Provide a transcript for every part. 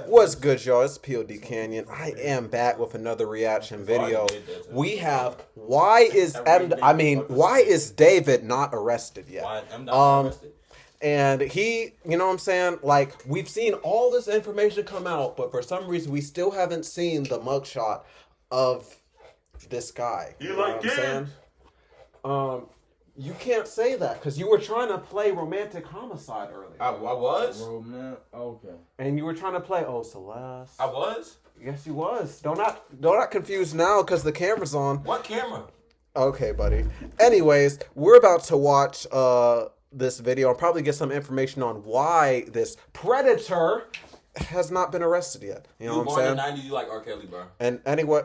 What's good, y'all? It's Pod.cannion. I am back with another reaction video. We have why is David not arrested yet? Why am not arrested? And he, you know what I'm saying? Like, we've seen all this information come out, but for some reason we still haven't seen the mugshot of this guy. You know what I'm saying? You can't say that because you were trying to play romantic homicide earlier. I was? Okay. And you were trying to play Celeste. I was? Yes, you was. Don't not confuse now because the camera's on. What camera? Okay, buddy. Anyways, we're about to watch this video and probably get some information on why this predator has not been arrested yet. You know what I'm saying? You born in the 90s, you like R. Kelly, bro. And anyway,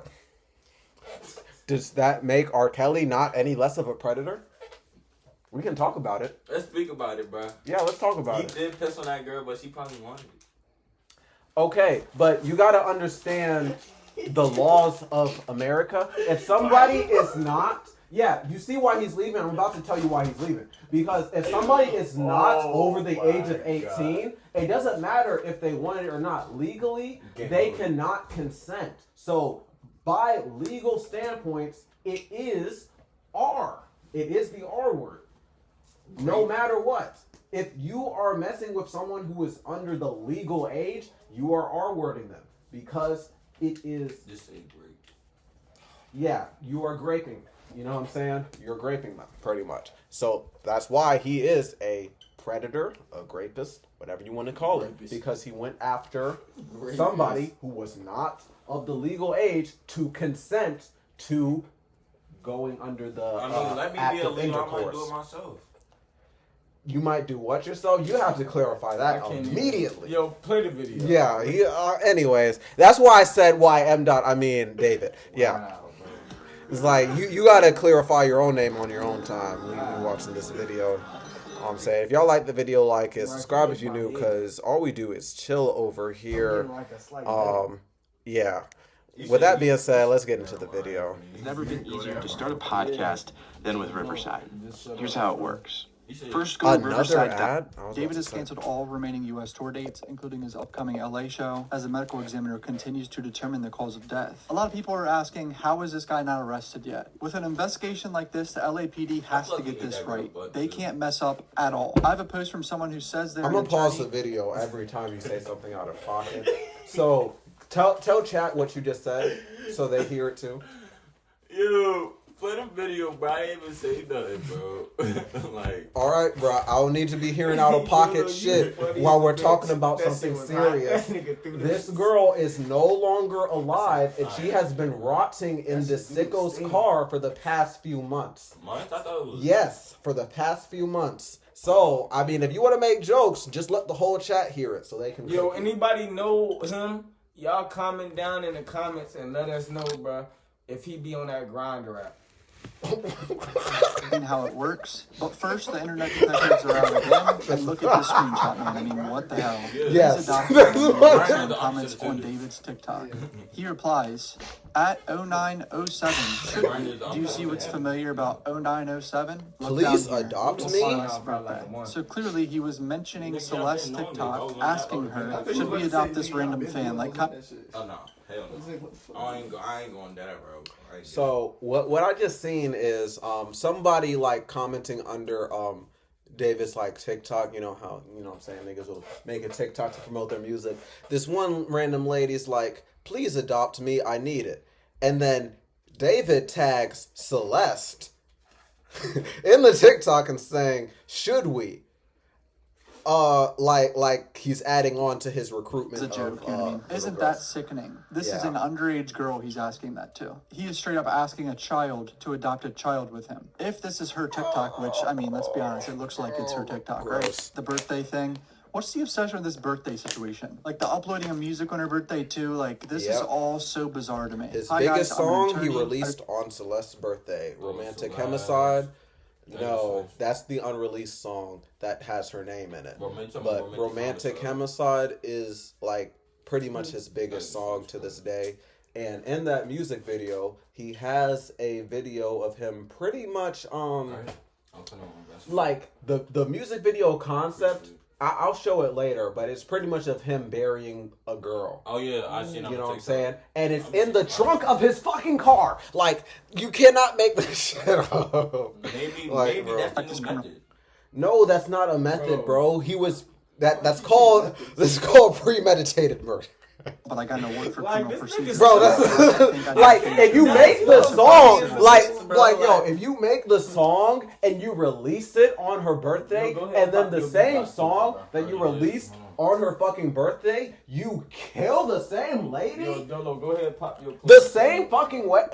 does that make R. Kelly not any less of a predator? We can talk about it. Let's speak about it, bro. Yeah, let's talk about it. He did piss on that girl, but she probably wanted it. Okay, but you got to understand the laws of America. If somebody is not... Yeah, you see why he's leaving? I'm about to tell you why he's leaving. Because if somebody is not over the age of 18, it doesn't matter if they want it or not. Legally, they cannot consent. So, by legal standpoints, it is R. It is the R word. No matter what. If you are messing with someone who is under the legal age, you are R-wording them. Because it is... Just say grape. Yeah, you are graping. You know what I'm saying? You're graping them, pretty much. So that's why he is a predator, a rapist, whatever you want to call it. Because he went after somebody who was not of the legal age to consent to going under the let me act be a of leader. I intercourse. might do it myself. You might do what yourself? You have to clarify that immediately. Yo, play the video. Yeah. Anyways, that's why I said why M. I mean David. Yeah. Wow, it's like you gotta clarify your own name on your own time when you're watching this video. I'm saying if y'all like the video, like it, subscribe if you're new, because all we do is chill over here. Yeah. With that being said, let's get into the video. It's never been easier to start a podcast than with Riverside. Here's how it works. First, go to Riverside. David has canceled all remaining U.S. tour dates, including his upcoming L.A. show, as the medical examiner continues to determine the cause of death. A lot of people are asking, how is this guy not arrested yet? With an investigation like this, the LAPD has to get this right. They can't mess up at all. I have a post from someone who says they're... I'm gonna pause the video every time you say something out of pocket. So tell chat what you just said so they hear it too. Yo, play the video, bro. I ain't even say nothing, bro. Like, all right, bro. I don't need to be hearing out of pocket shit while we're talking about something serious. This girl is no longer alive, and she has been rotting in this sicko's car for the past few months. Months? I thought it was... Yes, for the past few months. So, I mean, if you want to make jokes, just let the whole chat hear it so they can... Yo, anybody know him? Y'all comment down in the comments and let us know, bro, if he be on that grinder app. And how it works. But first, the internet detectives are out again, and look at this screenshot, man. I mean, what the hell? Yes. He's a doctor comments on David's TikTok. He replies, at 0907, should be. Do you see what's familiar about 0907? Please adopt me? So clearly, he was mentioning Celeste's TikTok, asking her, should we adopt this random fan? Like, oh, no. Hell no. I ain't going there, bro. Right. So what I just seen is somebody like commenting under David's like TikTok, you know how, you know what I'm saying, niggas will make a TikTok to promote their music. This one random lady's like, please adopt me, I need it. And then David tags Celeste in the TikTok and saying, should we? Like he's adding on to his recruitment. It's a joke, you know what I mean? Isn't that sickening? This is an underage girl he's asking that to. He is straight up asking a child to adopt a child with him. If this is her TikTok, which, I mean, let's be honest, it looks like it's her TikTok, right? The birthday thing. What's the obsession with this birthday situation? Like the uploading of music on her birthday too. Like this is all so bizarre to me. His biggest song he released on Celeste's birthday, "Romantic Homicide." No, that's the unreleased song that has her name in it. But Romantic Homicide is like pretty much his biggest song to this day. And in that music video, he has a video of him pretty much like the music video concept I'll show it later, but it's pretty much of him burying a girl. Oh yeah, I seen. You know what I'm saying? And it's in the trunk of his fucking car. Like, you cannot make this shit up. Maybe Bro. that's the new method. No, that's not a method, bro. He was that's called premeditated murder. But I got no word for criminal procedure. Bro, that's like if you make the song, if you make the song and you release it on her birthday, and then the same song that you released on her fucking birthday, you kill the same lady. Yo, Dolo, go ahead, pop your. The same fucking way,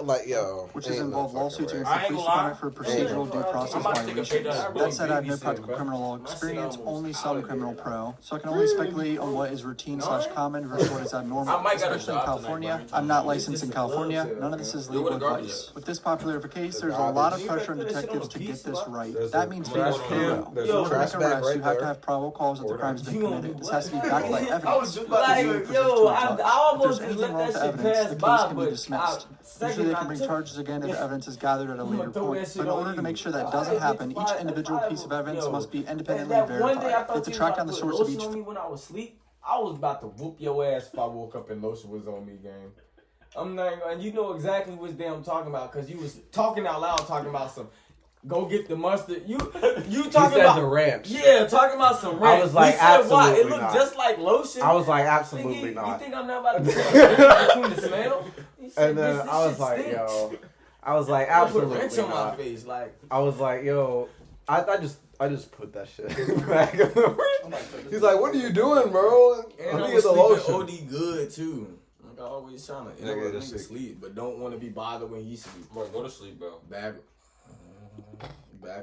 which has involved lawsuits against I the ain't police gonna lie. department for procedural due process violations. That said, I have no practical criminal law experience, only some criminal pro, so I can only speculate on what is routine/common versus what is abnormal, I might got a especially in job California. tonight, bro. I'm not licensed in California. None of this is legal advice. With this popular of a case, there's a lot of pressure on detectives to get this right. That means being thorough. In order to make an arrest, you have to have probable cause that the crime has been committed. This has to be backed by evidence. I almost If there's just anything let wrong that with the shit evidence, pass the case by, can be but dismissed. Usually they can bring charges again if evidence is gathered at a later point. But in order to make sure that doesn't happen, each individual piece of evidence must be independently That one day I verified. thought They have to you track was down the about to source put of each. lotion on me when I was asleep. I was about to whoop your ass if I woke up and lotion was on me, gang. I'm not gonna, and you know exactly which day I'm talking about, cause you was talking out loud, talking about some. Go get the mustard. You talking He said about the ranch. Yeah, talking about some ranch. I was like, he said, why? It absolutely looked not. just like lotion. I was like, absolutely You not. think I'm not about to put between the smell? He said, And then this I was shit like, stinks. yo, I was like, I put a absolutely wrench on my not. face, like. I was like, yo, I just put that shit back in the fridge. He's like, what are you doing, bro? And Let I me was get the lotion. sleeping OD good too. Like I always trying to Nigga, nigga just sleep, but don't want to be bothered when he sleep. Bro, go to sleep, bro. Back.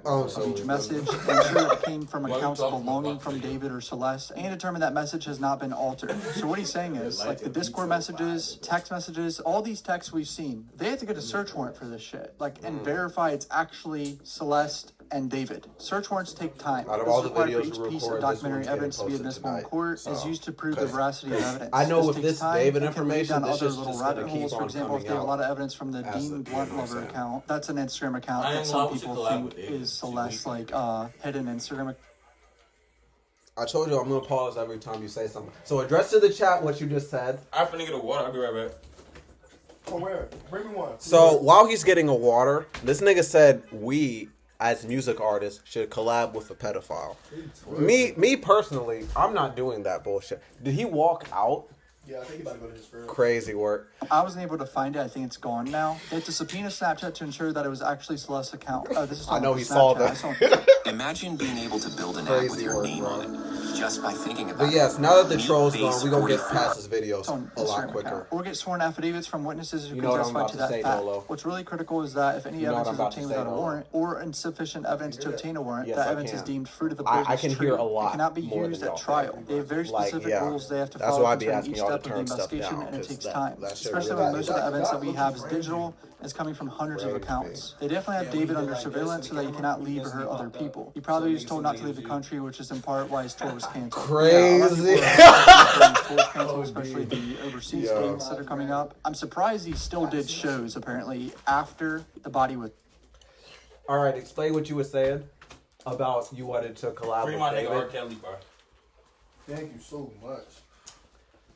Oh, Of each message, ensure that it came from Why are you accounts talking belonging about from that? David or Celeste, and determine that message has not been altered. So what he's saying is, like the Discord messages, text messages, all these texts we've seen, they have to get a search warrant for this shit, and verify it's actually Celeste and David. Search warrants take time. Out of This all is the required for videos each we piece of record, this documentary one's getting evidence to be posted admissible in tonight, court so- is used to prove the veracity of evidence. I know with takes this time David and can lead information, down this other shit's little just gonna rabbit keep holes. For on example, if coming they have a out lot of evidence from the as Dean the- Blunt you know what I'm Lover saying? account, that's an Instagram account I that ain't some gonna lie, we people should collab think with David. is Celeste, hidden Instagram. I told you I'm gonna pause every time you say something. So address to the chat what you just said. I'm finna get a water. I'll be right back. For where? Bring me one. So while he's getting a water, this nigga said we as music artists should collab with a pedophile. Me personally, I'm not doing that bullshit. Did he walk out? Yeah, I think you about to go to his first. Crazy work. I wasn't able to find it. I think it's gone now. They had to subpoena Snapchat to ensure that it was actually Celeste's account. This is I know on he saw Snapchat. that. Imagine being able to build an app with Crazy your work, name bro. on it just by thinking about But it. yes, now that the Meet troll's Base gone, we gonna get 44. past his videos It's on a lot Instagram quicker. account. Or get sworn affidavits from witnesses who You can know what I'm testify about to to that say, fact. Dolo. What's really critical is that if any You know what evidence is I'm about to obtained say, without a Dolo. warrant or insufficient evidence to obtain a warrant, Yes, that I evidence is can. deemed fruit of the I poisonous can tree. hear a lot It cannot be more than used y'all at trial. think. They have very Like, specific yeah. rules they have to That's follow why I be concerning asking each y'all to step of the turn stuff investigation, down, and it 'cause takes that- time. that shit Especially really when most of the does. evidence that we have is digital and is coming from hundreds of Crazy. accounts. They definitely have David under surveillance so that he cannot leave or hurt other people. He probably was told not to leave the country, which is in part why his tour was canceled. Crazy. Yeah, a lot of people are tours canceled, especially the overseas Yeah. dates that are coming up. I'm surprised he still did shows apparently after the body was. All right, explain what you were saying about you wanted to collab Free with my nigga R. David. Kelly, bro. Thank you so much.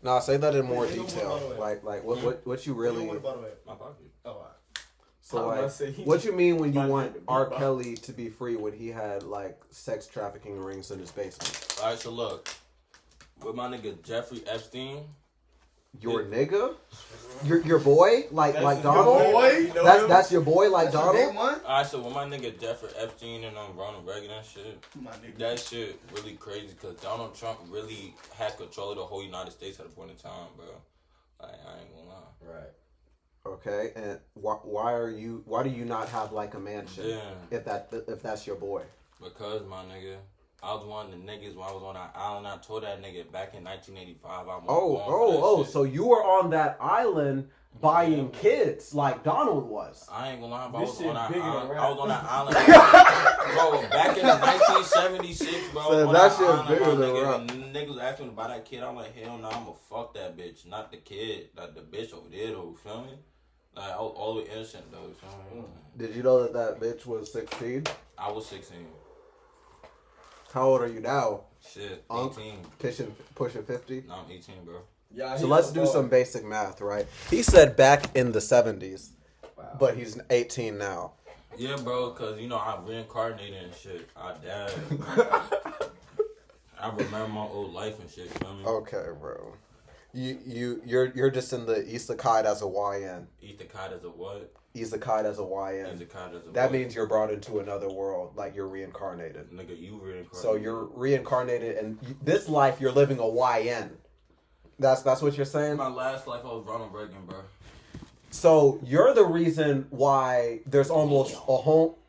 Nah, say that in more detail. Like what you really. What about it? My pocket. Oh, all right. So I was like, about to say, he what you mean when you might want be R. beat Kelly to be free when he had like sex trafficking rings in his basement? Alright, so look. With my nigga Jeffrey Epstein. Your nigga, your boy, like That's Donald. your boy? You know him? That's your boy, like That's your Donald. name one? Alright, so with my nigga Jeffrey Epstein and Ronald Reagan and shit. My nigga. That shit really crazy because Donald Trump really had control of the whole United States at a point in time, bro. Like, I ain't gonna lie. Right. Okay, and why do you not have like a mansion Yeah. if that's your boy? Because, my nigga, I was one of the niggas when I was on that island. I told that nigga back in 1985 I was going for that shit. So you were on that island buying kids like Donald was. I ain't gonna lie, but I This was shit on that bigger than island. rap. I was on that island. Bro, back in 1976, bro. So on that that shit island, bigger my than nigga, rap. and niggas was asking me to buy that kid. I'm like, hell no, I'ma fuck that bitch, not the kid, like the bitch over there though. You feel me? Like I was all the way innocent though. You feel me? Did you know that bitch was 16? I was 16. How old are you now? Shit, 18. Pushing 50? No, I'm 18, bro. Yeah. So let's do some basic math, right? He said back in the 70s, but he's 18 now. Yeah, bro, because, you know, I reincarnated and shit. I died. I remember my old life and shit, you feel me? Okay, bro. You're just in the isekai as a YN. Isekai as a what? Isekai as a YN. Isekai as a that what? means you're brought into another world, like you're reincarnated. Nigga, you reincarnated. So you're reincarnated, and this life you're living a YN. That's what you're saying? My last life I was Ronald Reagan, bro. So you're the reason why there's almost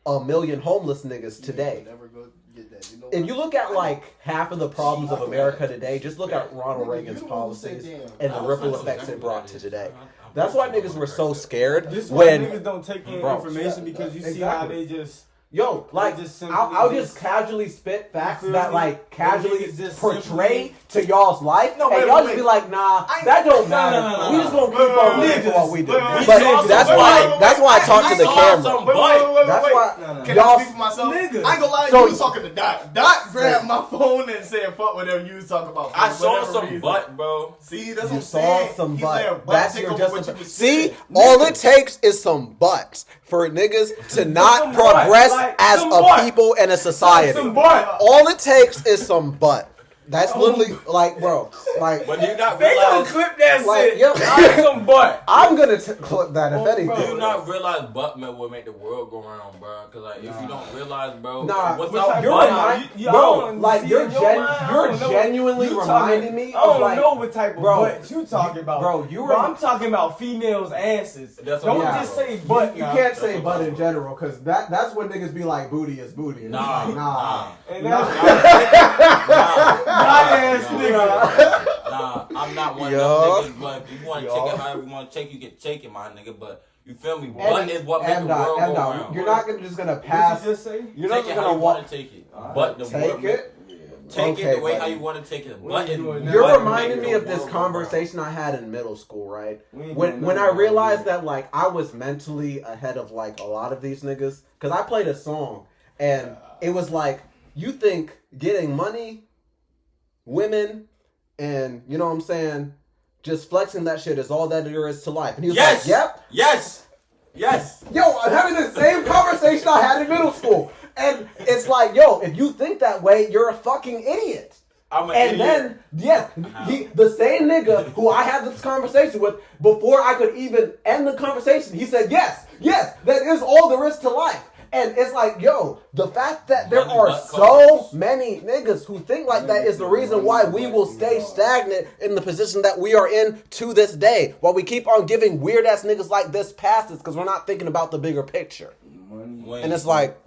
a million homeless niggas today. Never go get that. You know If you look at like half of the problems of America today, just look at Ronald Reagan's policies and the ripple effects it brought to today. That's why niggas were so scared This why when niggas don't take in Bro, information because you see how they just. yo, like I'll just casually spit facts that like casually portray to y'all's life, and y'all just be like, nah, that don't matter. We just gonna keep on doing what we do. But that's why I talk to the camera. That's why Can y'all I speak for myself? Nigga. I ain't gonna lie, So- you was talking to Dot. Dot grabbed my phone and said, fuck whatever you was talking about. I for saw whatever some reason. butt, bro. See, that's what you I'm saw saying. some He let her butt. That's take your over what you justification. was See, saying. all it takes is some butts for niggas to not Some butt, progress like, as some a butt. people and a society. Some butt. All it takes is some butt. That's literally like, bro, like, But do you not They gonna realize? clip that like, shit. yo, Some butt. I'm gonna clip that if Do you anything. not realize butt man will make the world go round, bro? Because like, if you don't realize, bro, Nah, without you're butt, remind- you- I bro, don't like see you're in your mind, I you're don't know. genuinely You reminding talking- me I of don't like, know what type of bro, butt you talking about. bro, you Bro, rem- I'm talking about females' asses. That's what Don't I'm just saying. say butt. You now. can't say butt in general because that's when niggas be like booty is booty. And it's Nah, like, nah. And nah, that's nah, ass nigga. nah, I'm not one Yo. of them niggas, but if you want to Yo. take it however you want to take, you can take it, my nigga, but you feel me? And- Butt is what makes the world go round. You're not just gonna What pass. you just say? You're not Take just it how gonna you walk. want to take it, but the Take world it. Take Okay, it the way buddy. how you want to take it. We But ain't doing that. You're Butt reminding make me the of this world go round. conversation I had in middle school, right? We ain't When doing when I nothing realized about that like I was mentally ahead of like a lot of these niggas, because I played a song and it was like, you think getting money, women, and you know what I'm saying, just flexing that shit is all that there is to life. And he was Yes. like, yep. Yes. Yes. Yo, I'm having the same conversation I had in middle school. And it's like, yo, if you think that way, you're a fucking idiot. I'm an And idiot. then, yes, the same nigga who I had this conversation with, before I could even end the conversation, he said, yes, that is all there is to life. And it's like, yo, the fact that there Money are butt so covers. many niggas who think like that is the reason why we will stay stagnant in the position that we are in to this day. While we keep on giving weird ass niggas like this passes because we're not thinking about the bigger picture. When- And it's like,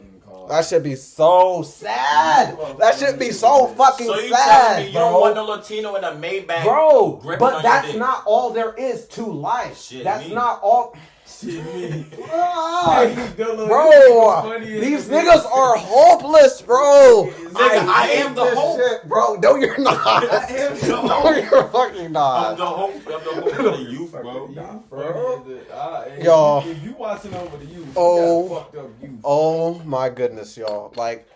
that should be so sad. That should be so fucking so you sad, telling me you bro. don't want no Latino in a Maybach, Bro, gripping but on that's your dick. not all there is to life. Shit, That's me. not all. me. Ah, Bro, bro, these niggas are hopeless, bro. I am hate the this hope. shit, bro. No, you're not. I am the No, hope. you're fucking I'm not. the hope. I'm the hope of the youth, bro. Yo. If you watching over the youth, Oh. you got fucked up youth. Oh my goodness, y'all. Like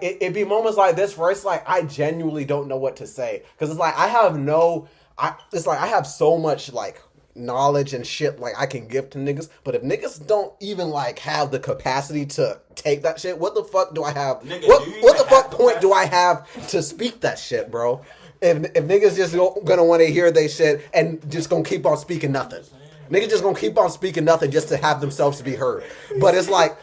it be moments like this where it's like I genuinely don't know what to say because it's like I have so much like knowledge and shit like I can give to niggas, but if niggas don't even like have the capacity to take that shit, what the fuck do I have? Nigga, what do you what the even fuck have point do I have to speak that shit, bro? If niggas just gonna want to hear they shit and just gonna keep on speaking nothing. Niggas just gonna keep on speaking nothing just to have themselves to be heard. But it's like,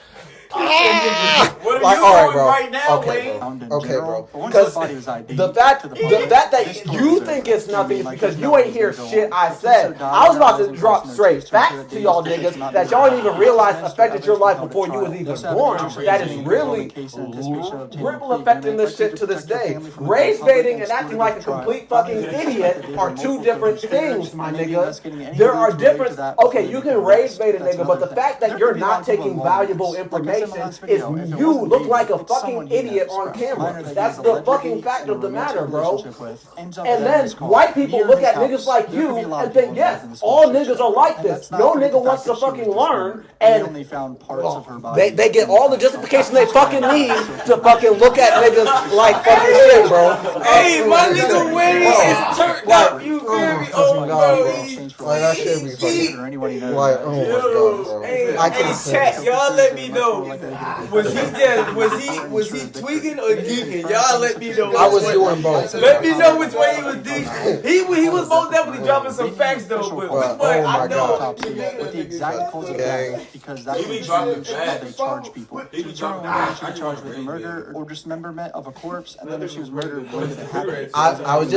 What are like, you all right, doing bro. right now, Okay, Wayne? bro. In Okay, general, bro. but once Because the body was ID'd the fact to the that this story you is think over. it's nothing Like, because there's you no ain't hear way to go shit on. I If said. it's so I was about to down, drop there's straight no facts excuse to y'all for it. It's niggas not that the y'all didn't even right realize evidence affected to your life evidence before to you was trial. even There's born. evidence That is raising really in case in anticipation of obtaining ripple plea affecting agreement, this shit to this protect your day. family from the Rage public baiting and and acting like a excluded complete trial. fucking Others idiot suspected are they two were different multiple things, my conspirators, nigga. investigating any There are leads related to different. that Okay, before you they can were rage arrested. bait a That's nigga, but the another fact thing. that There you're could be not multiple taking lawyers. valuable Like I said, information is video, if it you wasn't look David, like a it's fucking someone he idiot knows, on bro. camera. Minor that That's he's the allegedly fucking fact in a of the romantic matter, bro. relationship with, ends up And at then his car, white people near look his at house. niggas like There could be you a lot of and think, people yes, involved in this all bullshit niggas shit. are like And this. that's not No forget the nigga wants fact to that she fucking was learn, dismembered. They and only found parts of her body. they get all the justification they fucking need to fucking look at niggas like fucking shit, bro. Hey, my nigga Wayne is turned up. You feel me? Oh, bro. Like, that shit be fucking. Or anybody knows. Like, oh my god, bro. Hey, I hey, can't say chat, this. y'all let me know. Was he tweaking or geeking? Y'all let me know. I was doing both. Let me know which way he was geeking. He was most definitely dropping some facts though, but which way? Oh my I know. Autopsy with the exact cause of Gang. death, because that be is dropping how facts. they charge people. He be To determine dropping whether facts. she was charged with murder or dismemberment of a corpse, and then if she was murdered, when did it happen? I'm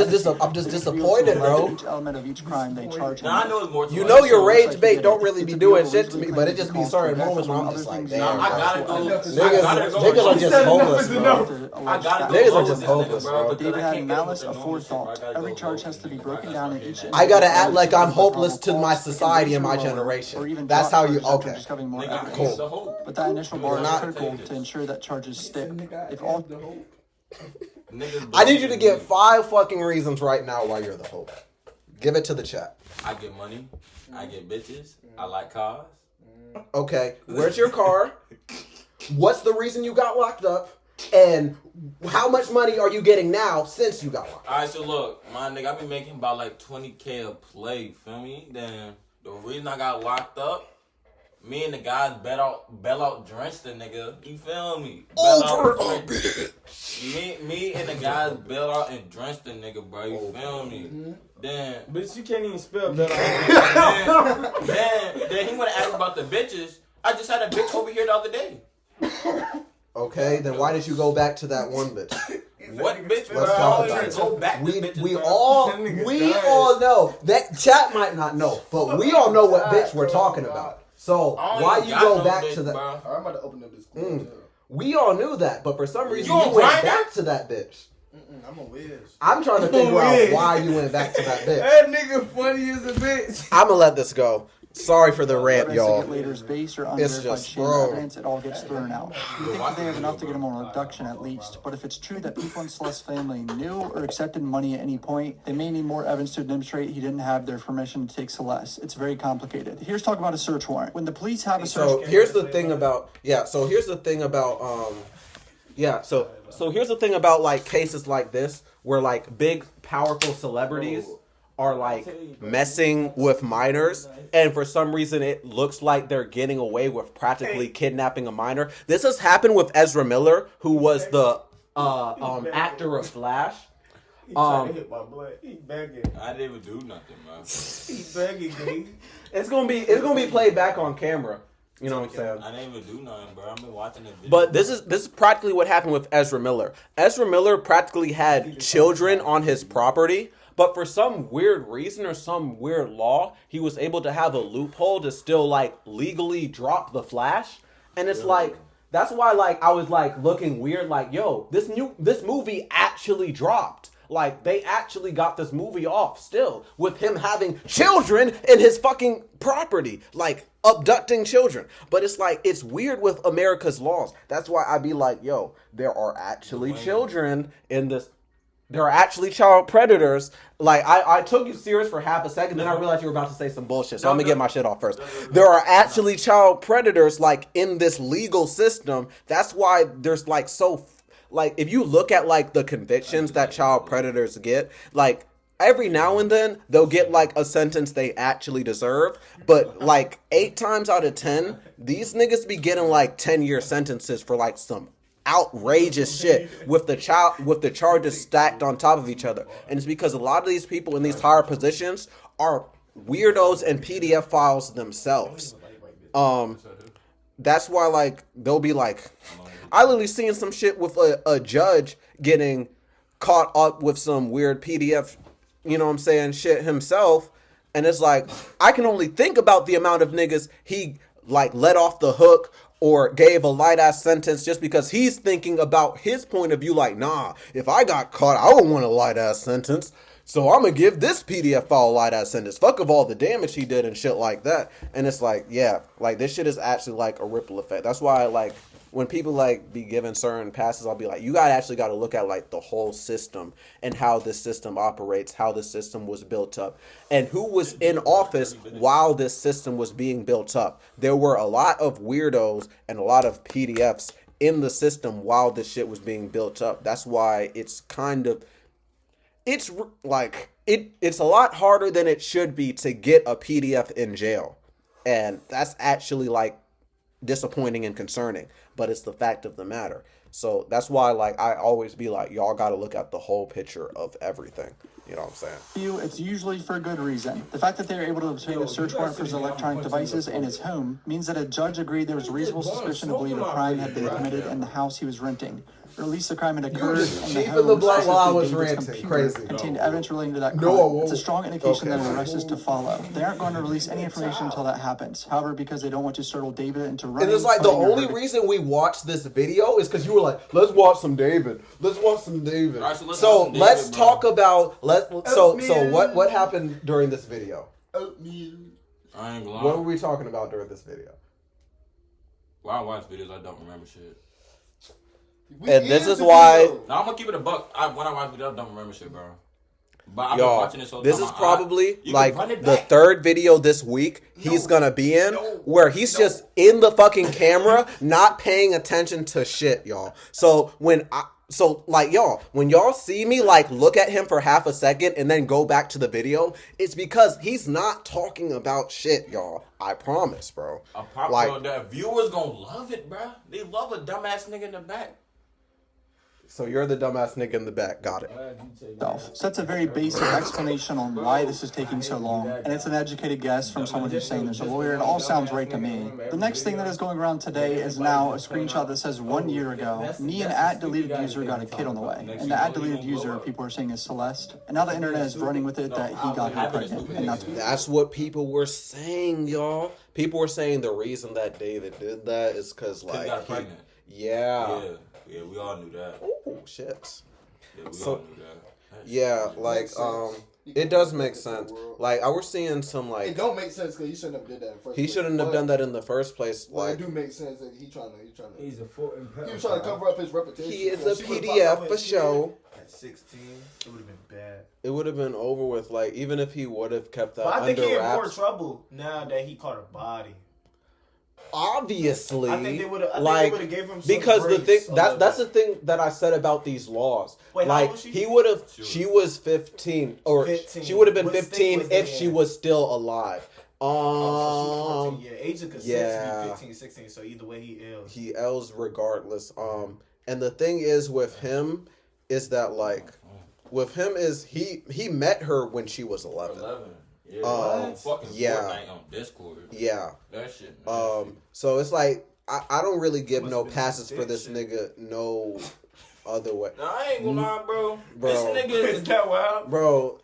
just disappointed, bro. Each element of each crime they charge. Now I know it's more to You life. know your rage bait don't really be doing shit to me, but it just be certain moments when I'm just like, damn, I gotta bro. go. Niggas are just hopeless, bro. I gotta go. Niggas are hold just this hopeless, nigga, bro. because David I had can't get malice with the normal shit, bro. I aforethought. gotta Every go, charge bro. has to be broken down in each. I gotta act like I'm individual hopeless to probable my cause. It can society raise and my your lower, or generation. even That's drop how you. charges after Okay. discovering more Nigga, I evidence. need the hope. But that initial bar is Not- critical to ensure that charges stick. If all Niggas I need you to get 5 fucking reasons right now why you're the hope. Give it to the chat. I get money. I get bitches. I like cars. Okay, where's your car? What's the reason you got locked up? And how much money are you getting now since you got locked up? Alright, so look, my nigga, I been making about like 20K a play, feel me? Then the reason I got locked up, me and the guys bail out drenched the nigga. You feel me? Me and the guys bailed out and drenched the nigga, bro. You feel me? Then Bitch, you can't even spell that. then he wanna ask about the bitches. I just had a bitch over here the other day. Okay, then why did you go back to that one bitch? What bitch? Bro? Let's I talk don't about even it. go back to We bitches, we bro. all know that chat might not know, but we all know what bitch we're talking about. So I don't why even you got go no back bitch, to that? bro. I'm about to open up this. We all knew that, but for some reason You you on went Grindr? back to that bitch. I'm a whiz. I'm trying to figure out why you went back to that bitch. That nigga funny as a bitch. I'm gonna let this go. Sorry for the rant, y'all. Investigators based or It's unverified just, sham bro. evidence, it all gets thrown out. You think that they have enough to get him on abduction at least, but if it's true that people in Celeste's family knew or accepted money at any point, they may need more evidence to demonstrate he didn't have their permission to take Celeste. It's very complicated. Here's talk about a search warrant. When the police have a search So here's the thing about So here's the thing about like cases like this where like big powerful celebrities are like messing with minors, and for some reason it looks like they're getting away with practically kidnapping a minor. This has happened with Ezra Miller, who was the actor of Flash. He trying to hit my blood. He begging. I didn't even do nothing, man. He begging, dude. It's gonna be played back on camera. You know what I'm saying? I didn't even do nothing, bro. I've been watching the video. But this is practically what happened with Ezra Miller. Ezra Miller practically had children on his property, but for some weird reason or some weird law, he was able to have a loophole to still like legally drop the Flash. And it's like that's why like I was like looking weird, like, yo, this movie actually dropped. Like, they actually got this movie off still with him having children in his fucking property, like abducting children. But it's like, it's weird with America's laws. That's why I be like, yo, there are actually children in this. There are actually child predators. Like, I took you serious for half a second, then I realized you were about to say some bullshit. So I'm gonna get my shit off first. There are actually child predators, like, in this legal system. That's why there's, like, like, if you look at, like, the convictions that child predators get, like, every now and then, they'll get, like, a sentence they actually deserve. But, like, 8 times out of 10, these niggas be getting, like, 10-year sentences for, like, some outrageous shit with the charges stacked on top of each other. And it's because a lot of these people in these higher positions are weirdos and PDF files themselves. That's why, like, they'll be like, I literally seen some shit with a judge getting caught up with some weird PDF, you know what I'm saying, shit himself. And it's like, I can only think about the amount of niggas he, like, let off the hook or gave a light-ass sentence just because he's thinking about his point of view, like, nah, if I got caught, I would want a light-ass sentence. So I'm going to give this PDF file a light-ass sentence. Fuck of all the damage he did and shit like that. And it's like, yeah, like, this shit is actually, like, a ripple effect. That's why, like, when people like be given certain passes, I'll be like, you got to look at like the whole system and how this system operates, how the system was built up, and who was in office while this system was being built up. There were a lot of weirdos and a lot of PDFs in the system while this shit was being built up. That's why it's kind of, it's like it's a lot harder than it should be to get a PDF in jail, and that's actually like disappointing and concerning, but it's the fact of the matter. So that's why like I always be like, y'all got to look at the whole picture of everything. You know what I'm saying? It's usually for good reason. The fact that they were able to obtain a search warrant for his electronic devices and his home means that a judge agreed there was reasonable suspicion to believe a crime had been committed in the house he was renting. Or at least the crime had occurred in the home. The blood while I was David's ranting. computer Crazy. contained evidence relating to that crime. It's a strong indication that an arrest is to follow. They aren't going to release any information until that happens. However, because they don't want to startle David into running. And it's like the only reason we watched this video is because you were like, let's watch some David. Let's watch some David. Right, so let's talk about so what happened during this video? I ain't gonna lie. What were we talking about during this video? When I watch videos, I don't remember shit. And this is why. Now I'm gonna keep it a buck. When I watch videos, I don't remember shit, bro. But I've been Y'all, watching this whole this time. is probably You like can run it the back. third video this week he's gonna be in where he's just in the fucking camera, not paying attention to shit, y'all. So when y'all see me like look at him for half a second and then go back to the video, it's because he's not talking about shit, y'all. I promise, bro. Bro, the viewers gonna love it, bro. They love a dumbass nigga in the back. So you're the dumbass nigga in the back. Got it. So that's a very basic explanation on why this is taking so long, and it's an educated guess from someone who's saying there's a lawyer. It all sounds right to me. The next thing that is going around today is now a screenshot that says 1 year ago, me and @deleted user got a kid on the way, and the @deleted user people are saying is Celeste, and now the internet is running with it that he got her pregnant, and that's what people were saying, y'all. People were saying the reason that David did that is because like got pregnant. Yeah, we all knew that. Oh shit. Yeah, we all knew that. Yeah, like it does make sense. Like I was seeing some like it don't make sense because he shouldn't have did that in the first place. He shouldn't have done that in the first place. Like it do make sense that he's trying to. He's a full. He was trying to cover up his reputation. He is a PDF for show. At 16, it would have been bad. It would have been over with. Like even if he would have kept that. But I think under he in wraps, more trouble now that he caught a body. Obviously, I think they would have gave him some because the thing grace that's the thing that I said about these laws. Wait, like how old was she? he would have, she was 15, or 15. she would have been What 15 state if was she they in? was still alive. So she 14, yeah, age of consent yeah. to be 15, 16. So either way, he ill. He L's regardless. And the thing is with him is that like with him is he met her when she was 11. Yeah, fucking yeah. Fortnite on Discord. Yeah. That shit. So it's like I don't really give no passes for this nigga no other way. Nah, I ain't gonna lie, bro. Bro. This nigga is that wild. Bro,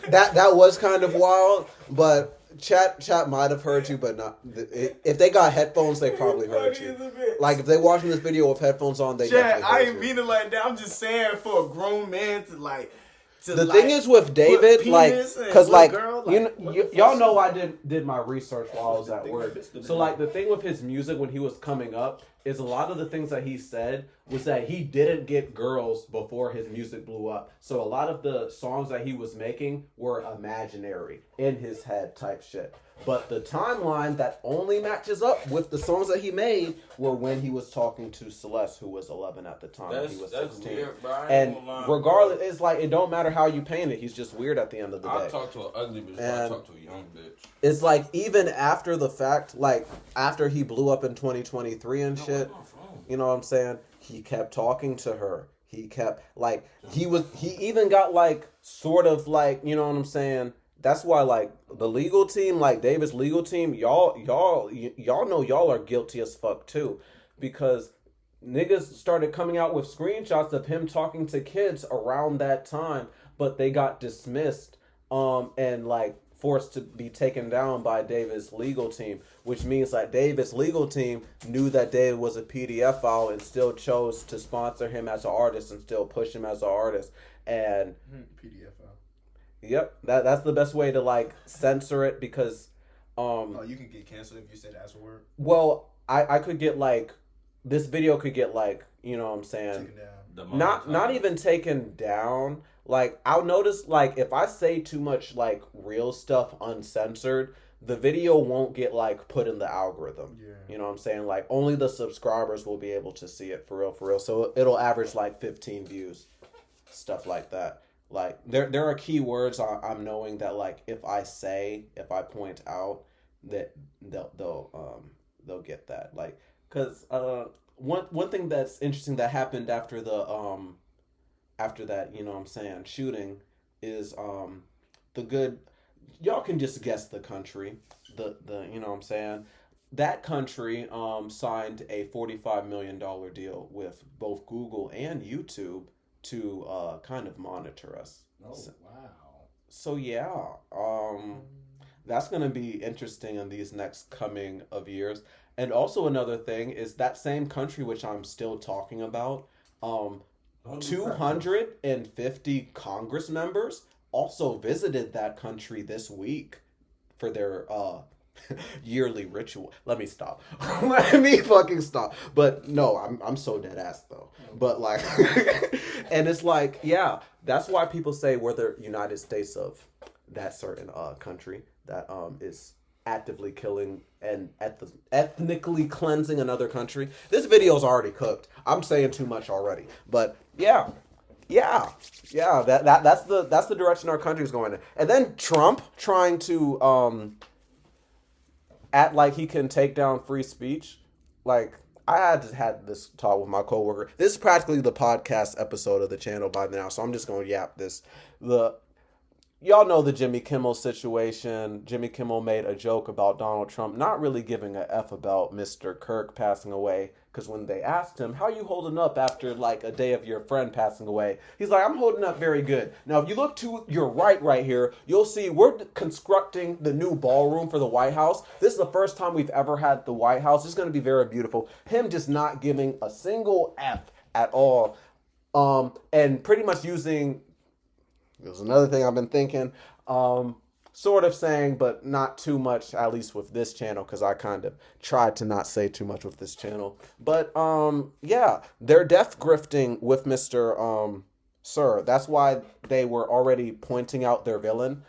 that was kind of wild, but chat might have heard you, but not. If they got headphones, they probably heard you. Like if they watching this video with headphones on, they Chat, definitely heard I ain't you. mean it like that. I'm just saying for a grown man to like. The thing is with David, like, cause like, y'all know I did my research while I was at work. So like the thing with his music when he was coming up is a lot of the things that he said was that he didn't get girls before his music blew up. So a lot of the songs that he was making were imaginary in his head type shit. But the timeline that only matches up with the songs that he made were when he was talking to Celeste, who was 11 at the time. He was 16. Weird, bro. And regardless, it's like it don't matter how you paint it. He's just weird at the end of the day. I talk to an ugly bitch, but I talk to a young bitch. It's like even after the fact, like after he blew up in 2023 and shit, you know what I'm saying? He kept talking to her. He kept like he even got like sort of like, you know what I'm saying? That's why like the legal team, like David's legal team, y'all know y'all are guilty as fuck too, because niggas started coming out with screenshots of him talking to kids around that time, but they got dismissed and like forced to be taken down by David's legal team, which means that David's legal team knew that David was a PDF file and still chose to sponsor him as an artist and still push him as an artist. And PDF file. Yep, that's the best way to like censor it because you can get canceled if you say the actual word. Well, I could get like this video could get like, you know what I'm saying? Not even taken down. Like, I'll notice, like, if I say too much, like, real stuff uncensored, the video won't get, like, put in the algorithm. Yeah. You know what I'm saying? Like, only the subscribers will be able to see it for real. So it'll average, like, 15 views. Stuff like that. Like, there are keywords I'm knowing that, like, if I point out, that they'll get that. Like, because one thing that's interesting that happened after that, you know what I'm saying, shooting is the good, y'all can just guess the country, the you know what I'm saying, that country signed a $45 million deal with both Google and YouTube to kind of monitor us. Oh, wow. So yeah, that's going to be interesting in these next coming of years. And also another thing is that same country which I'm still talking about, 250 Congress members also visited that country this week for their yearly ritual. Let me stop. Let me fucking stop. But no, I'm so dead ass though. But like, and it's like, yeah, that's why people say we're the United States of that certain country that is actively killing and ethnically cleansing another country. This video's already cooked. I'm saying too much already. But yeah. That's the direction our country's going in. And then Trump trying to act like he can take down free speech. Like, I had this talk with my coworker. This is practically the podcast episode of the channel by now, so I'm just going to yap this. Y'all know the Jimmy Kimmel situation. Jimmy Kimmel made a joke about Donald Trump not really giving a F about Mr. Kirk passing away. Because when they asked him, how you holding up after like a day of your friend passing away? He's like, I'm holding up very good. Now, if you look to your right here, you'll see we're constructing the new ballroom for the White House. This is the first time we've ever had the White House. It's going to be very beautiful. Him just not giving a single F at all. And pretty much using... There's another thing I've been thinking, sort of saying, but not too much, at least with this channel, because I kind of tried to not say too much with this channel. But, yeah, they're death grifting with Mr. Sir. That's why they were already pointing out their villain,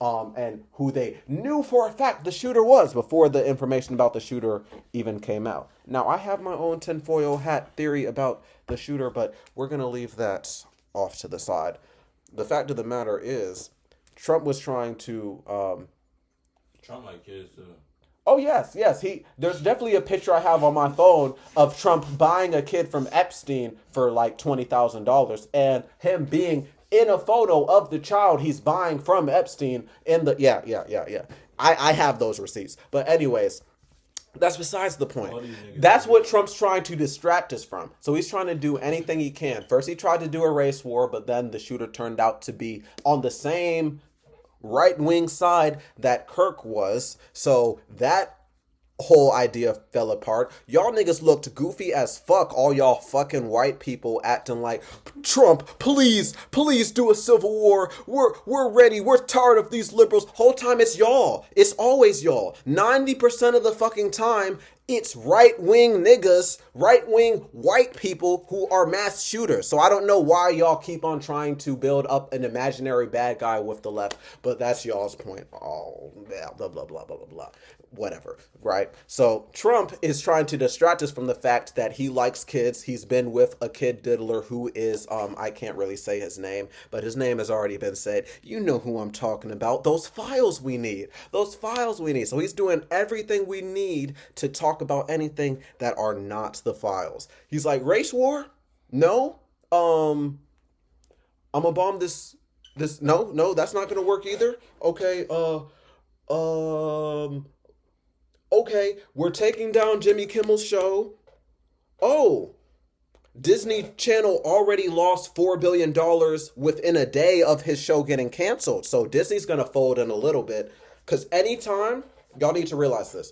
and who they knew for a fact the shooter was before the information about the shooter even came out. Now, I have my own tinfoil hat theory about the shooter, but we're going to leave that off to the side. The fact of the matter is, Trump was trying to... Trump like kids too. Oh, yes. There's definitely a picture I have on my phone of Trump buying a kid from Epstein for like $20,000 and him being in a photo of the child he's buying from Epstein in the... Yeah. I have those receipts. But anyways... That's besides the point. That's what Trump's trying to distract us from. So he's trying to do anything he can. First, he tried to do a race war, but then the shooter turned out to be on the same right-wing side that Kirk was. So that whole idea fell apart. Y'all niggas looked goofy as fuck, all y'all fucking white people acting like, Trump, please do a civil war. We're ready. We're tired of these liberals. Whole time it's y'all. It's always y'all. 90% of the fucking time, it's right-wing niggas, right-wing white people who are mass shooters. So I don't know why y'all keep on trying to build up an imaginary bad guy with the left, but that's y'all's point. Oh, yeah, blah, blah, blah, blah, blah, blah. Whatever, right? So Trump is trying to distract us from the fact that he likes kids. He's been with a kid diddler who is, I can't really say his name, but his name has already been said. You know who I'm talking about. Those files we need. So he's doing everything we need to talk about anything that are not the files. He's like, race war? No. I'm gonna bomb this. No, that's not gonna work either. Okay, okay, we're taking down Jimmy Kimmel's show. Oh, Disney Channel already lost $4 billion within a day of his show getting canceled. So Disney's going to fold in a little bit. Because anytime, y'all need to realize this.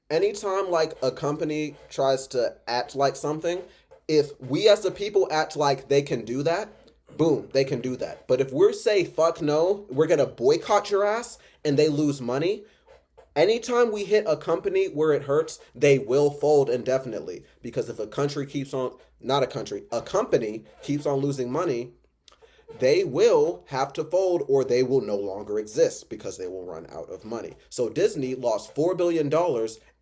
Anytime like a company tries to act like something, if we as the people act like they can do that, boom, they can do that. But if we're say, fuck no, we're going to boycott your ass and they lose money, Anytime we hit a company where it hurts, they will fold indefinitely. Because if a company keeps on losing money, they will have to fold or they will no longer exist because they will run out of money. So Disney lost $4 billion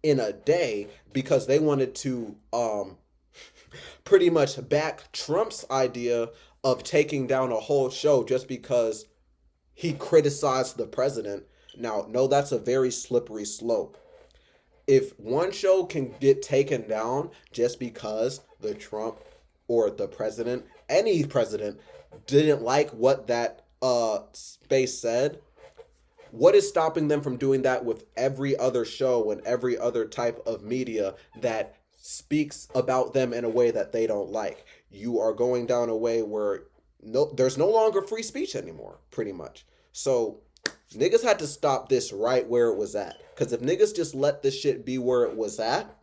in a day because they wanted to pretty much back Trump's idea of taking down a whole show just because he criticized the president. Now, no, that's a very slippery slope. If one show can get taken down just because the Trump or the president, any president, didn't like what that space said, what is stopping them from doing that with every other show and every other type of media that speaks about them in a way that they don't like? You are going down a way where there's no longer free speech anymore, pretty much. So niggas had to stop this right where it was at. Because if niggas just let this shit be where it was at,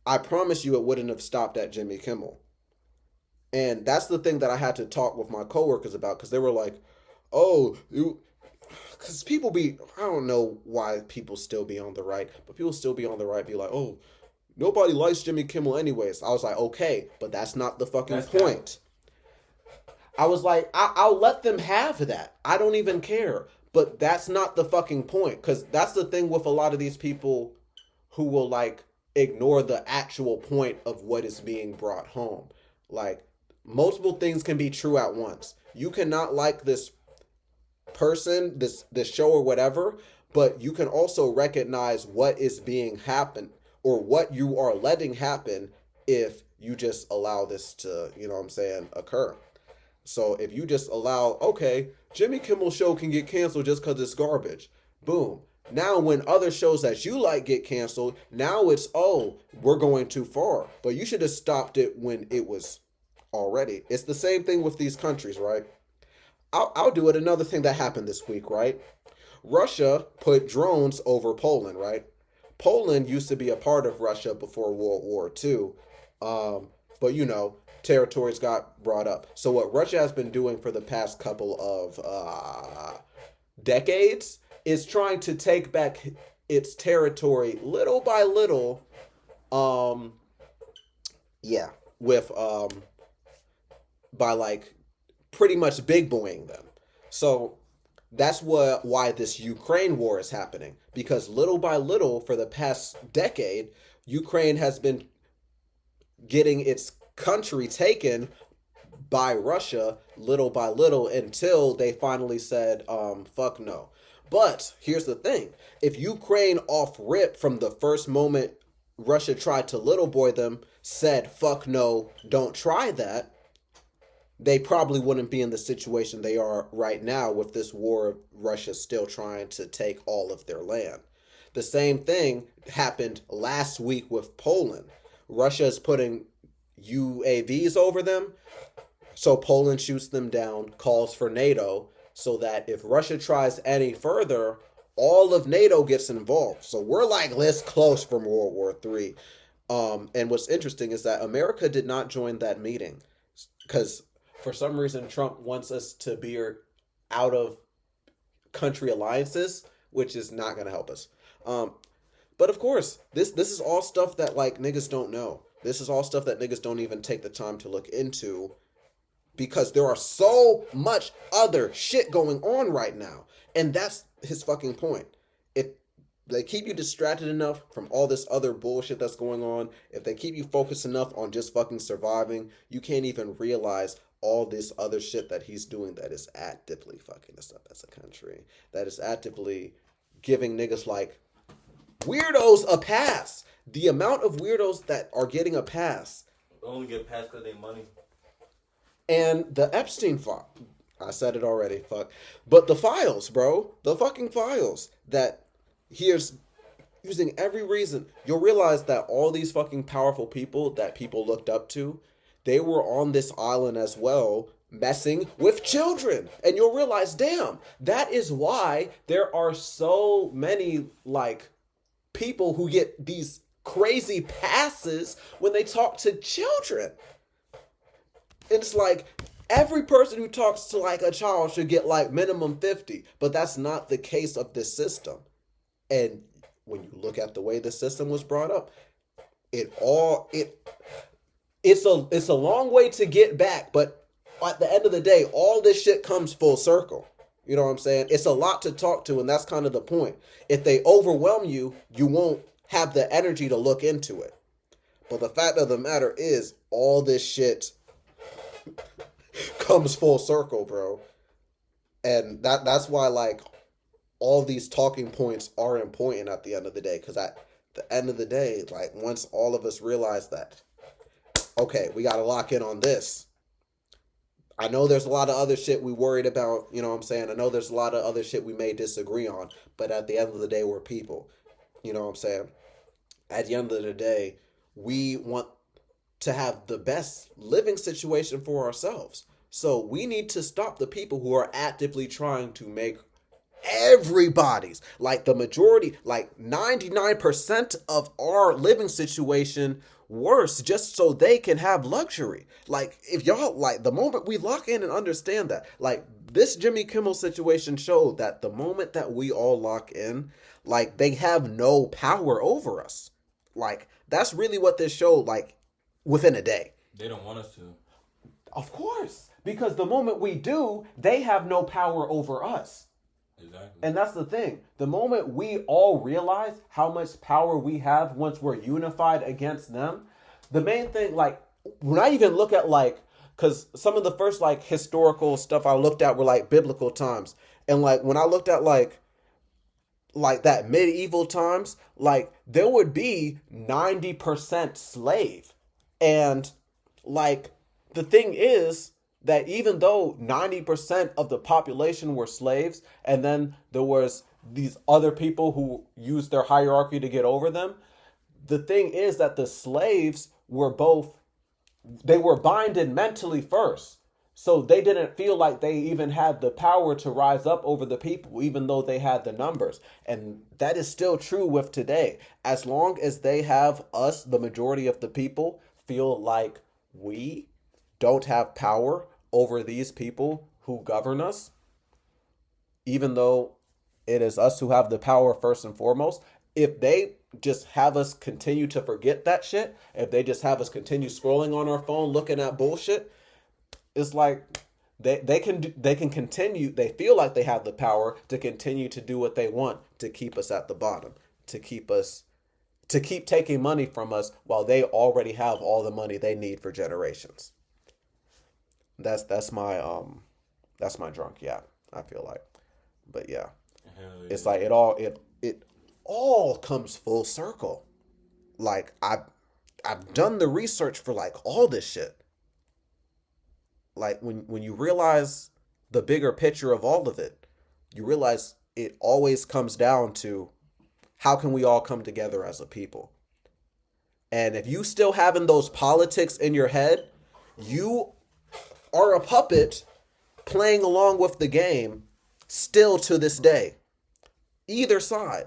I promise you it wouldn't have stopped at Jimmy Kimmel. And that's the thing that I had to talk with my coworkers about, because they were like, oh, because people be, I don't know why people still be on the right, but people still be on the right, be like, oh, nobody likes Jimmy Kimmel anyways. I was like, okay, but that's not the fucking point. I was like, I'll let them have that. I don't even care. But that's not the fucking point. Because that's the thing with a lot of these people who will, like, ignore the actual point of what is being brought home. Like, multiple things can be true at once. You cannot like this person, this show or whatever, but you can also recognize what is being happen or what you are letting happen if you just allow this to, you know what I'm saying, occur. So if you just allow, okay, Jimmy Kimmel show can get canceled just because it's garbage. Boom. Now when other shows that you like get canceled, now it's, oh, we're going too far. But you should have stopped it when it was already. It's the same thing with these countries, right? I'll do it. Another thing that happened this week, right? Russia put drones over Poland, right? Poland used to be a part of Russia before World War II. But, you know, territories got brought up. So what Russia has been doing for the past couple of decades is trying to take back its territory little by little. By like pretty much big boying them. So that's why this Ukraine war is happening, because little by little for the past decade, Ukraine has been getting its country taken by Russia little by little until they finally said, fuck no. But here's the thing. If Ukraine off rip from the first moment Russia tried to little boy them, said, fuck no, don't try that, they probably wouldn't be in the situation they are right now with this war of Russia still trying to take all of their land. The same thing happened last week with Poland. Russia is putting UAVs over them, so Poland shoots them down, calls for NATO, so that if Russia tries any further, all of NATO gets involved. So we're like this close from World War III. And what's interesting is that America did not join that meeting because for some reason Trump wants us to be out of country alliances, which is not going to help us. But of course, this is all stuff that like niggas don't know. This is all stuff that niggas don't even take the time to look into because there are so much other shit going on right now. And that's his fucking point. If they keep you distracted enough from all this other bullshit that's going on, if they keep you focused enough on just fucking surviving, you can't even realize all this other shit that he's doing that is actively fucking us up as a country. That is actively giving niggas like weirdos a pass. The amount of weirdos that are getting a pass. They only get passed because they money. And the Epstein file. I said it already, fuck. But the files, bro. The fucking files that here's using every reason. You'll realize that all these fucking powerful people that people looked up to, they were on this island as well, messing with children. And you'll realize, damn, that is why there are so many, like, people who get these crazy passes when they talk to children. It's like, every person who talks to, like, a child should get, like, minimum 50. But that's not the case of this system. And when you look at the way the system was brought up, it's a long way to get back, but at the end of the day, all this shit comes full circle. You know what I'm saying? It's a lot to talk to, and that's kind of the point. If they overwhelm you, you won't have the energy to look into it. But the fact of the matter is, all this shit comes full circle, bro. And that's why, like, all these talking points are important at the end of the day. Because at the end of the day, like, once all of us realize that, okay, we got to lock in on this. I know there's a lot of other shit we worried about, you know what I'm saying? I know there's a lot of other shit we may disagree on, but at the end of the day, we're people. You know what I'm saying? At the end of the day, we want to have the best living situation for ourselves. So we need to stop the people who are actively trying to make everybody's, like the majority, like 99% of our living situation worse just so they can have luxury. Like, if y'all, like, the moment we lock in and understand that, like, this Jimmy Kimmel situation showed that the moment that we all lock in, like, they have no power over us. Like, that's really what this showed, like, within a day. They don't want us to. Of course. Because the moment we do, they have no power over us. Exactly. And that's the thing. The moment we all realize how much power we have once we're unified against them, the main thing, like, when I even look at, like, because some of the first, like, historical stuff I looked at were, like, biblical times. And, like, when I looked at, like that medieval times, like, there would be 90% slave. And, like, the thing is that even though 90% of the population were slaves, and then there was these other people who used their hierarchy to get over them, the thing is that the slaves were they were binded mentally first. So they didn't feel like they even had the power to rise up over the people, even though they had the numbers. And that is still true with today. As long as they have us, the majority of the people, feel like we don't have power over these people who govern us, even though it is us who have the power first and foremost, if they just have us continue to forget that shit, if they just have us continue scrolling on our phone looking at bullshit, it's like they can continue, they feel like they have the power to continue to do what they want to keep us at the bottom, to keep taking money from us while they already have all the money they need for generations. That's my drunk, yeah, I feel like. But yeah. It's like it all comes full circle. Like, I've done the research for, like, all this shit. Like, when you realize the bigger picture of all of it, you realize it always comes down to how can we all come together as a people. And if you still having those politics in your head, you are a puppet playing along with the game still to this day. Either side.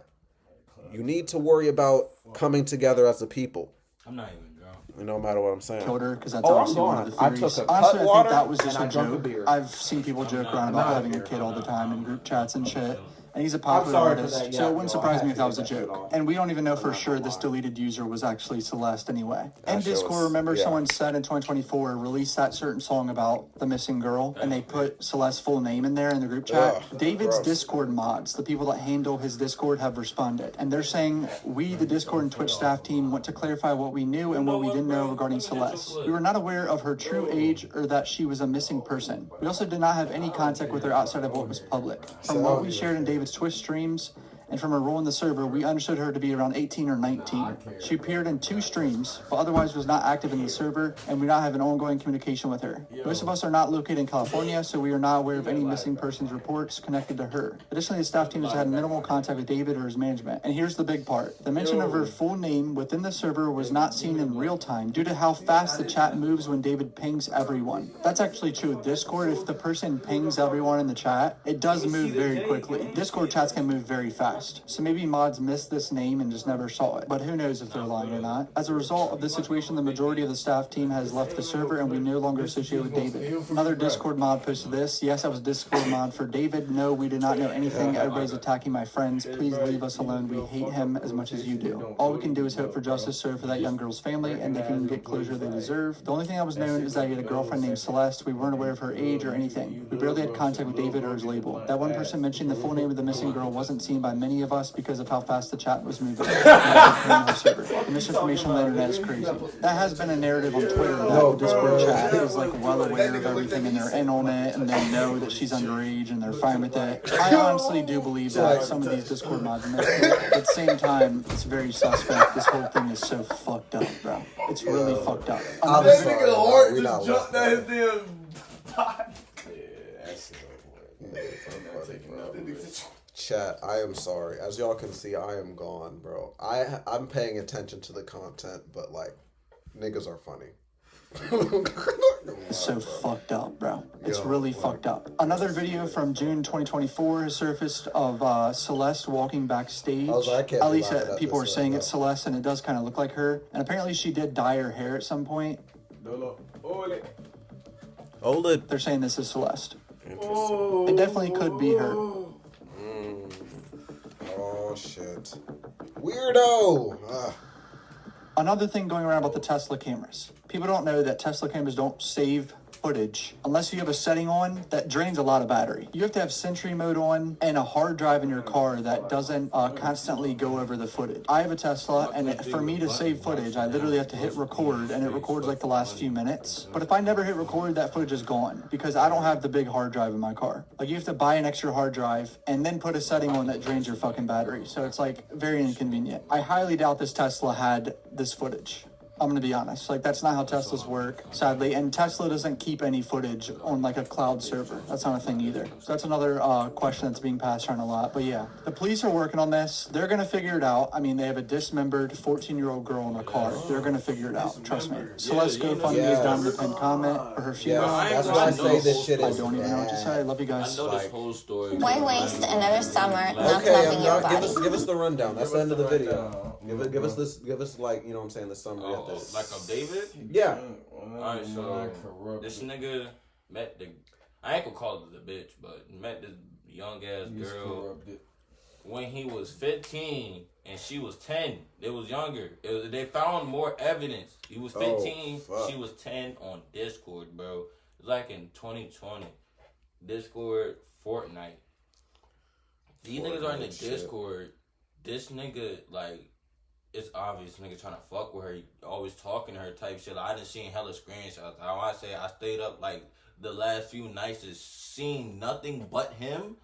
You need to worry about coming together as a people. I'm not even drunk. No matter what I'm saying. Killed her because that's obviously one of the theories. Honestly, I think that was just a joke. I've seen people joke around about having a kid all the time in group chats and shit. And he's a popular artist, so it wouldn't surprise me if that was a joke. And we don't even know for sure this deleted user was actually Celeste anyway. In Discord, remember someone said in 2024, release that certain song about the missing girl, and they put Celeste's full name in there in the group chat. David's Discord mods, the people that handle his Discord, have responded. And they're saying, we, the Discord and Twitch staff team, want to clarify what we knew and what we didn't know regarding Celeste. We were not aware of her true age or that she was a missing person. We also did not have any contact with her outside of what was public. From what we shared in David's Twitch streams and from her role in the server, we understood her to be around 18 or 19. She appeared in 2 streams, but otherwise was not active in the server, and we do not have an ongoing communication with her. Most of us are not located in California, so we are not aware of any missing persons reports connected to her. Additionally, the staff team has had minimal contact with David or his management. And here's the big part. The mention of her full name within the server was not seen in real time due to how fast the chat moves when David pings everyone. That's actually true with Discord. If the person pings everyone in the chat, it does move very quickly. Discord chats can move very fast. past. So maybe mods missed this name and just never saw it. But who knows if they're lying or not. As a result of this situation, the majority of the staff team has left the server and we no longer associate with David. Another Discord mod posted this. Yes, I was Discord mod for David. No, we did not know anything. Everybody's attacking my friends. Please leave us alone. We hate him as much as you do. All we can do is hope for justice served for that young girl's family and they can get closure they deserve. The only thing that was known is that he had a girlfriend named Celeste. We weren't aware of her age or anything. We barely had contact with David or his label. That one person mentioning the full name of the missing girl wasn't seen by many of us because of how fast the chat was moving. The misinformation on the internet is crazy. That has been a narrative on Twitter that the Discord chat is like well aware of everything and they're in on it and they know that she's underage and they're fine with it. I honestly do believe that some of these Discord mods missed it. At the same time, it's very suspect. This whole thing is so fucked up, bro. It's really fucked up. I'm This sorry, nigga bro. heart We not just jumped laughing. out his damn body. Chat, I am sorry. As y'all can see, I am gone, bro. I'm paying attention to the content, but like, niggas are funny. It's so fucked up, bro. It's really fucked up. Another video from June 2024 has surfaced of Celeste walking backstage. At least people are saying it's Celeste, and it does kind of look like her. And apparently she did dye her hair at some point. OLED. They're saying this is Celeste. It definitely could be her. Oh, shit. Weirdo! Another thing going around about the Tesla cameras. People don't know that Tesla cameras don't save footage unless you have a setting on that drains a lot of battery. You have to have Sentry mode on and a hard drive in your car that doesn't constantly go over the footage. I have a Tesla, and for me to save footage, I literally have to hit record, and it records like the last few minutes. But if I never hit record, that footage is gone because I don't have the big hard drive in my car. Like, you have to buy an extra hard drive and then put a setting on that drains your fucking battery. So it's like very inconvenient. I highly doubt this Tesla had this footage. I'm going to be honest. Like, that's not how Teslas work, sadly. And Tesla doesn't keep any footage on, like, a cloud server. That's not a thing either. So that's another question that's being passed around a lot. But, yeah, the police are working on this. They're going to figure it out. I mean, they have a dismembered 14-year-old girl in a car. They're going to figure it out. Trust me. Celeste GoFundMe is down in the pinned comment for her funeral. That's why I say this shit is I don't even know what to say. I love you guys. I know this whole story. Why waste another summer not Okay, loving your body? give us the rundown. That's the end of the video. Give us like, you know what I'm saying, the summary of this. Like a David? Yeah. Alright, so this nigga met I ain't gonna call it the bitch, but met this young ass girl when he was 15 and she was 10. They was younger. They found more evidence. He was 15, she was 10 on Discord, bro. It was like in 2020. Discord, Fortnite. These niggas are in the Discord. This nigga, like, it's obvious nigga trying to fuck with her. He always talking to her type shit. Like, I done seen hella screenshots. How I say I stayed up like the last few nights just seeing nothing but him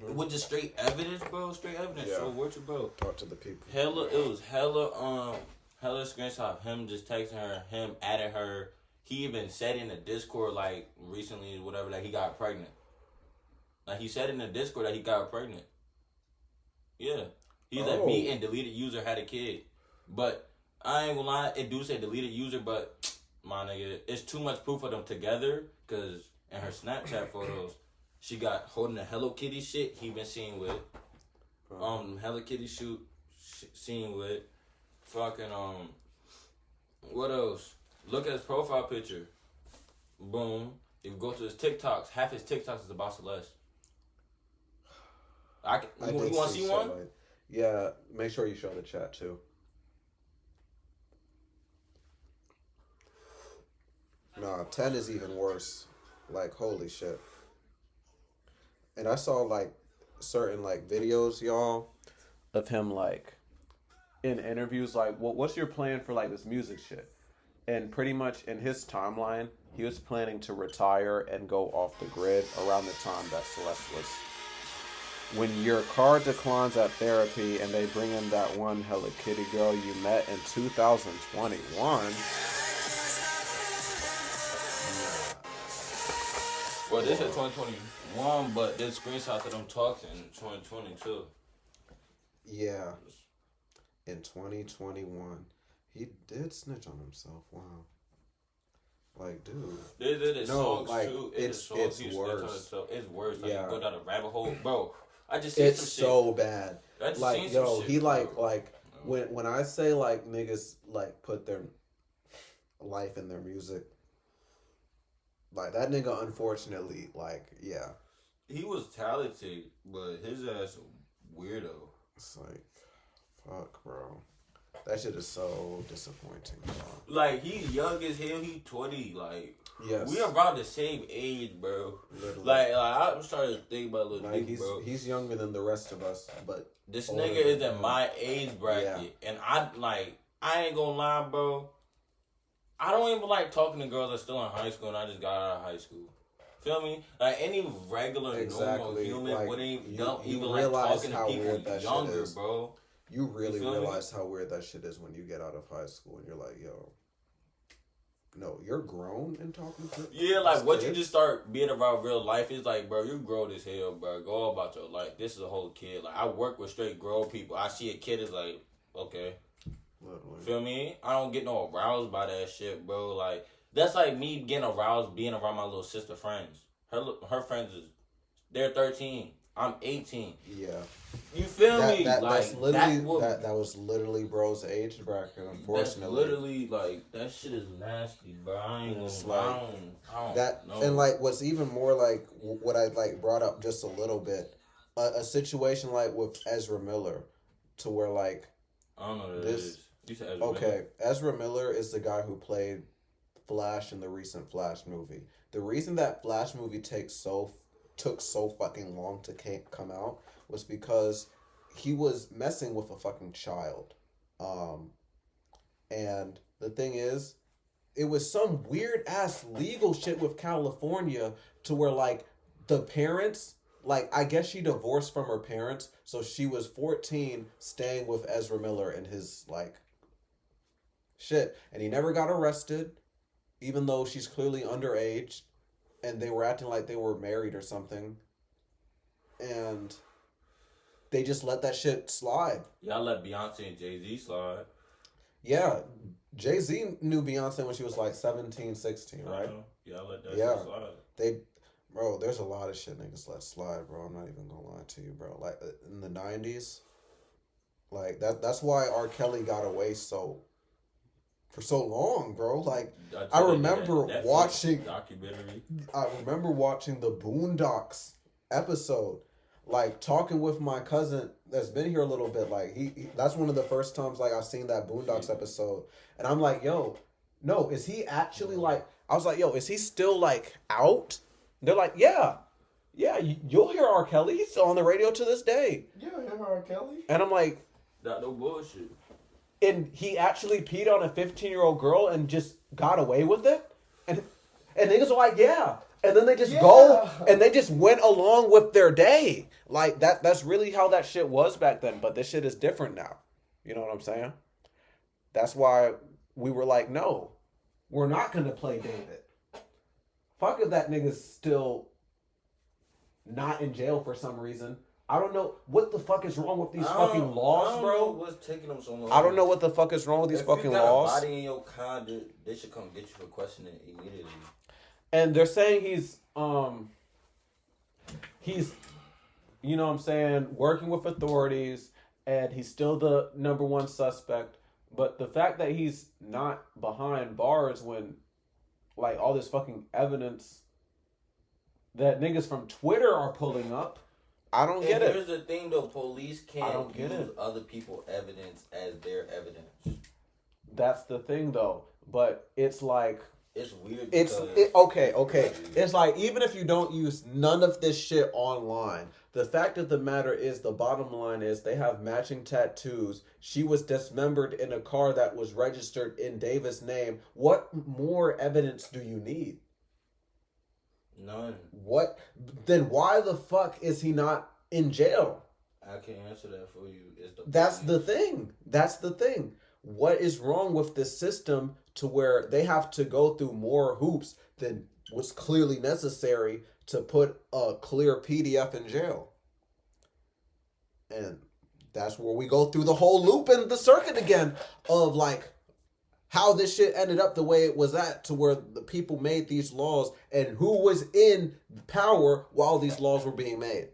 with just straight evidence, bro. Straight evidence. Yeah. So what you bro? Talk to the people. It was hella screenshot of him just texting her, him adding her. He even said in the Discord like recently, whatever, that he got pregnant. Like, he said in the Discord that he got pregnant. Yeah. He's like, me and deleted user had a kid. But I ain't gonna lie, it do say deleted user, but my nigga, it's too much proof of them together, because in her Snapchat photos, she got holding a Hello Kitty shit he been seen with. Hello Kitty seen with. Fucking, what else? Look at his profile picture. Boom. If you go to his TikToks, half his TikToks is about Celeste. You want to see one? Yeah, make sure you show the chat too. Nah, 10 is even worse. Like, holy shit. And I saw, like, certain, like, videos, y'all, of him, like, in interviews, like, what's your plan for, like, this music shit? And pretty much in his timeline, he was planning to retire and go off the grid around the time that Celeste was. When your car declines at therapy and they bring in that one Hello Kitty girl you met in 2021... Well, this is 2021, but there's screenshots of them talking in 2022. Yeah. In 2021. He did snitch on himself. Wow. Like, dude. There's no, songs like, too. it's worse. It's worse. Like, Yeah. you go down a rabbit hole. Bro, I just seen It's some so shit. bad. I just Like seen some yo, shit, he bro. like when I say like niggas like put their life in their music, like that nigga unfortunately like yeah. He was talented, but his ass a weirdo. It's like fuck, bro. That shit is so disappointing, bro. Like, he's young as hell. He 20. Like, Yes. we around the same age, bro. Literally. Like I'm starting to think about little Like Dick, bro. he's younger than the rest of us, but This older nigga is than in him. my age bracket, and I ain't gonna lie, bro. I don't even like talking to girls that's still in high school, and I just got out of high school. Feel me? Like any regular, normal Exactly. human Like, wouldn't don't you even like realize talking to how people weird that shit younger, is. bro. You really feel me? realize how weird that shit is when you get out of high school and you're like, yo, no, you're grown and talking to Yeah, like once you kids? just start being around real life, it's like, bro, you grown as hell, bro. Go about your life. This is a whole kid. Like I work with straight grown people. I see a kid is like, okay. Literally. Feel me? I don't get no aroused by that shit, bro. Like that's like me getting aroused being around my little sister friends. Her friends they're 13. I'm 18. Yeah. You feel me? That's Like literally that was literally bro's age bracket, unfortunately. That's literally like that shit is nasty, bro. I ain't gonna It's lie. like- I don't That know. and like what's even more like what I like brought up just a little bit, a situation like with Ezra Miller, to where like I don't know what this- it is. You said Ezra okay, Miller. Ezra Miller is the guy who played Flash in the recent Flash movie. The reason that Flash movie took so fucking long to come out was because he was messing with a fucking child. And the thing is, it was some weird ass legal shit with California to where like the parents, like I guess she divorced from her parents, so she was 14 staying with Ezra Miller and his like shit, and he never got arrested even though she's clearly underage and they were acting like they were married or something, and they just let that shit slide. Y'all let Beyonce and Jay-Z slide. Yeah, Jay-Z knew Beyonce when she was like 17, 16, right? Y'all let that Yeah. shit slide. Bro, there's a lot of shit niggas let slide, bro. I'm not even gonna lie to you, bro. Like in the 90s, like that's why R. Kelly got away for so long, bro. Like I remember watching documentary. I remember watching the Boondocks episode, like talking with my cousin that's been here a little bit. Like he that's one of the first times like I've seen that Boondocks episode, and I'm like, yo, no, is he actually like? I was like, yo, is he still like out? They're like, yeah, you'll hear R. Kelly. He's still on the radio to this day. Yeah, R. Kelly. And I'm like, Not no bullshit. and he actually peed on a 15-year-old girl and just got away with it, and niggas are like, yeah, and then they just go and they just went along with their day. Like that's really how that shit was back then. But this shit is different now. You know what I'm saying? That's why we were like, no, we're not gonna play David. Fuck if that nigga's still not in jail for some reason. I don't know what the fuck is wrong with these fucking laws, bro. What's taking them so long? I don't know what the fuck is wrong with these fucking laws. If you got a body in your car, they should come get you for questioning immediately. And they're saying he's you know what I'm saying, working with authorities, and he's still the number one suspect. But the fact that he's not behind bars when like all this fucking evidence that niggas from Twitter are pulling up, I don't get it. Here's the thing though, police can't use it. other people's evidence as their evidence. That's the thing though. But it's like It's weird. Okay. It's like, even if you don't use none of this shit online, the fact of the matter is, the bottom line is, they have matching tattoos. She was dismembered in a car that was registered in Davis' name. What more evidence do you need? None. What? Then why the fuck is he not in jail? I can't answer that for you. That's the thing. What is wrong with this system to where they have to go through more hoops than what's clearly necessary to put a clear PDF in jail? And that's where we go through the whole loop and the circuit again of like how this shit ended up the way it was at, to where the people made these laws and who was in power while these laws were being made.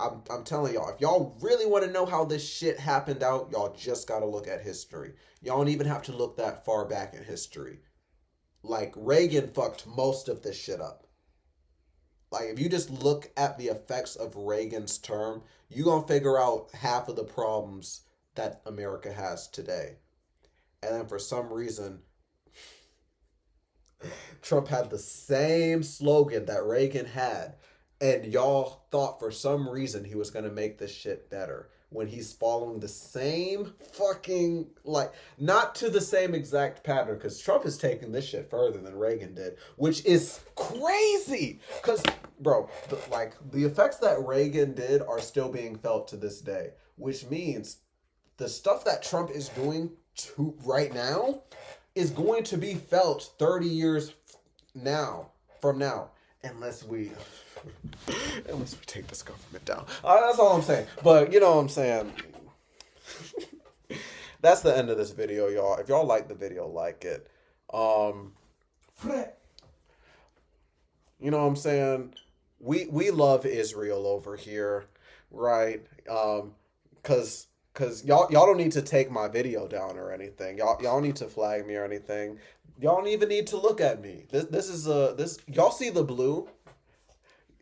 I'm telling y'all, if y'all really want to know how this shit happened out, y'all just gotta look at history. Y'all don't even have to look that far back in history. Like, Reagan fucked most of this shit up. Like, if you just look at the effects of Reagan's term, you gonna figure out half of the problems that America has today. And then for some reason, Trump had the same slogan that Reagan had. And y'all thought for some reason he was going to make this shit better. When he's following the same fucking, like, not to the same exact pattern. Because Trump is taking this shit further than Reagan did. Which is crazy. Because, bro, the effects that Reagan did are still being felt to this day. Which means the stuff that Trump is doing right now is going to be felt 30 years from now. Unless we take this government down. That's all I'm saying. But you know what I'm saying. That's the end of this video, y'all. If y'all like the video, like it. You know what I'm saying? We love Israel over here, right? Cause y'all don't need to take my video down or anything. Y'all don't need to flag me or anything. Y'all don't even need to look at me. This is y'all see the blue?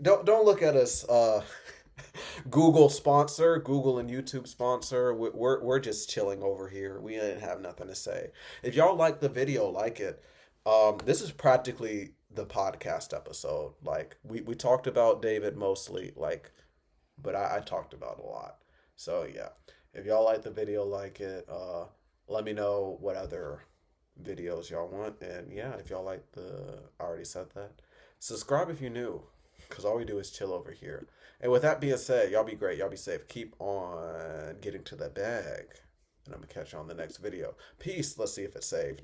Don't look at us. Google sponsor, Google and YouTube sponsor. We're just chilling over here. We didn't have nothing to say. If y'all like the video, like it. This is practically the podcast episode. Like we talked about David mostly, like, but I talked about a lot. So yeah, if y'all like the video, like it. Let me know what other videos y'all want. And yeah, if y'all like I already said that. Subscribe if you're new. Because all we do is chill over here. And with that being said, y'all be great. Y'all be safe. Keep on getting to the bag. And I'm going to catch you on the next video. Peace. Let's see if it's saved.